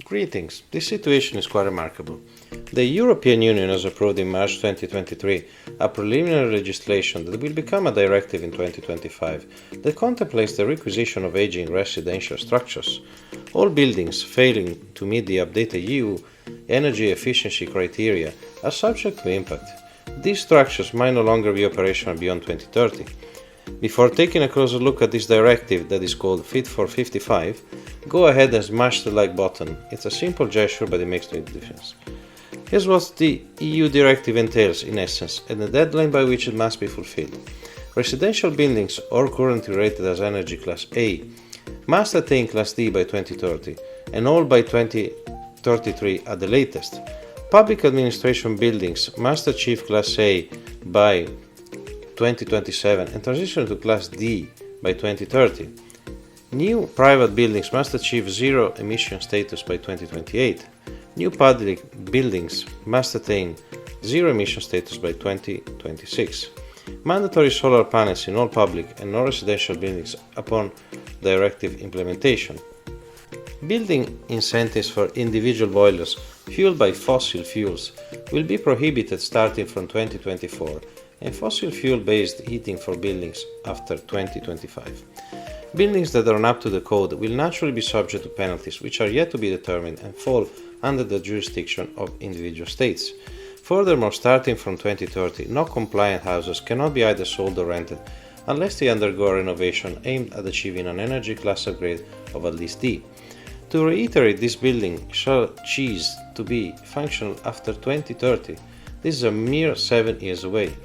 Greetings. This situation is quite remarkable. The European Union has approved in March 2023 a preliminary legislation that will become a directive in 2025 that contemplates the requisition of aging residential structures. All buildings failing to meet the updated EU energy efficiency criteria are subject to impact. These structures might no longer be operational beyond 2030. Before taking a closer look at this directive that is called Fit for 55, go ahead and smash the like button. It's a simple gesture, but it makes no difference. Here's what the EU directive entails in essence, and the deadline by which it must be fulfilled. Residential buildings, all currently rated as Energy Class A, must attain Class D by 2030, and all by 2033 at the latest. Public administration buildings must achieve Class A by 2027 and transition to Class D by 2030. New private buildings must achieve zero emission status by 2028. New public buildings must attain zero emission status by 2026. Mandatory solar panels in all public and non-residential buildings upon directive implementation. Building incentives for individual boilers fueled by fossil fuels will be prohibited starting from 2024, and fossil fuel-based heating for buildings after 2025. Buildings that are not up to the code will naturally be subject to penalties which are yet to be determined and fall under the jurisdiction of individual states. Furthermore, starting from 2030, non-compliant houses cannot be either sold or rented unless they undergo a renovation aimed at achieving an energy class upgrade of at least D. To reiterate, this building shall cease to be functional after 2030. This is a mere 7 years away.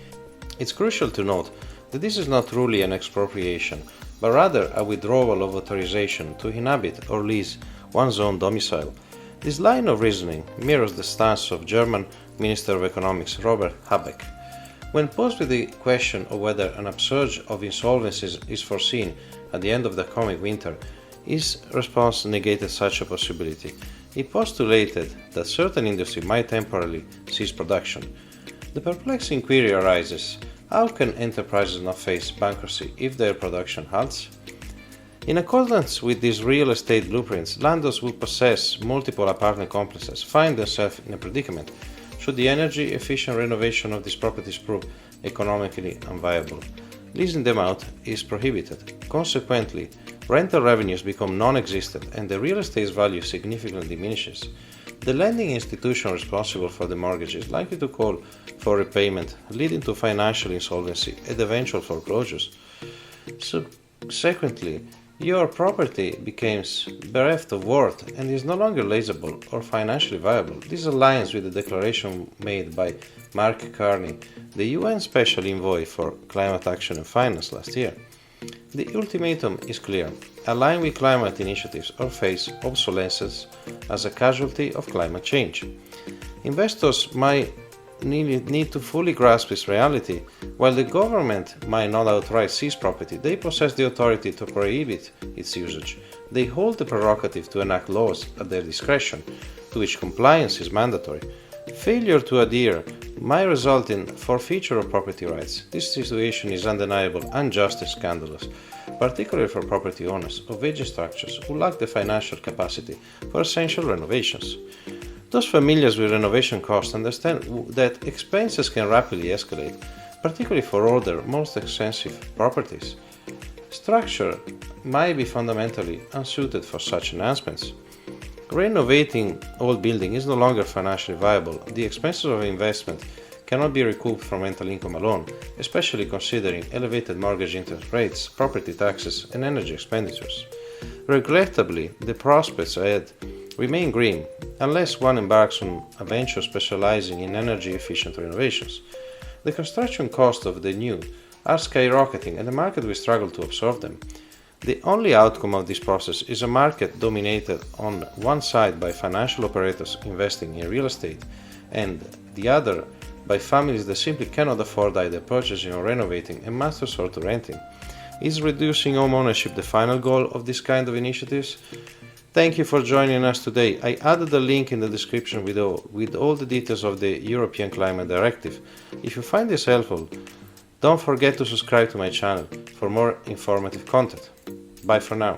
It's crucial to note that this is not truly an expropriation, but rather a withdrawal of authorization to inhabit or lease one's own domicile. This line of reasoning mirrors the stance of German Minister of Economics Robert Habeck. When posed with the question of whether an upsurge of insolvencies is foreseen at the end of the coming winter, his response negated such a possibility. He postulated that certain industry might temporarily cease production. The perplexing query arises: how can enterprises not face bankruptcy if their production halts? In accordance with these real estate blueprints, landlords who possess multiple apartment complexes find themselves in a predicament should the energy efficient renovation of these properties prove economically unviable. Leasing them out is prohibited. Consequently, rental revenues become non-existent and the real estate's value significantly diminishes. The lending institution responsible for the mortgage is likely to call for repayment, leading to financial insolvency and eventual foreclosures. Subsequently, your property becomes bereft of worth and is no longer leasable or financially viable. This aligns with the declaration made by Mark Carney, the UN Special Envoy for Climate Action and Finance last year. The ultimatum is clear: align with climate initiatives or face obsolescence as a casualty of climate change. Investors might need to fully grasp this reality. While the government might not outright seize property, they possess the authority to prohibit its usage. They hold the prerogative to enact laws at their discretion, to which compliance is mandatory. Failure to adhere might result in forfeiture of property rights. This situation is undeniable, unjust, and scandalous, particularly for property owners of aging structures who lack the financial capacity for essential renovations. Those familiar with renovation costs understand that expenses can rapidly escalate, particularly for older, most expensive properties. Structure might be fundamentally unsuited for such enhancements. Renovating old building is no longer financially viable. The expenses of investment cannot be recouped from rental income alone, especially considering elevated mortgage interest rates, property taxes, and energy expenditures. Regrettably, the prospects ahead remain grim unless one embarks on a venture specializing in energy-efficient renovations. The construction costs of the new are skyrocketing and the market will struggle to absorb them. The only outcome of this process is a market dominated on one side by financial operators investing in real estate and the other by families that simply cannot afford either purchasing or renovating and must resort to renting. Is reducing home ownership the final goal of this kind of initiatives? Thank you for joining us today. I added a link in the description with all the details of the European Climate Directive. If you find this helpful, don't forget to subscribe to my channel for more informative content. Bye for now.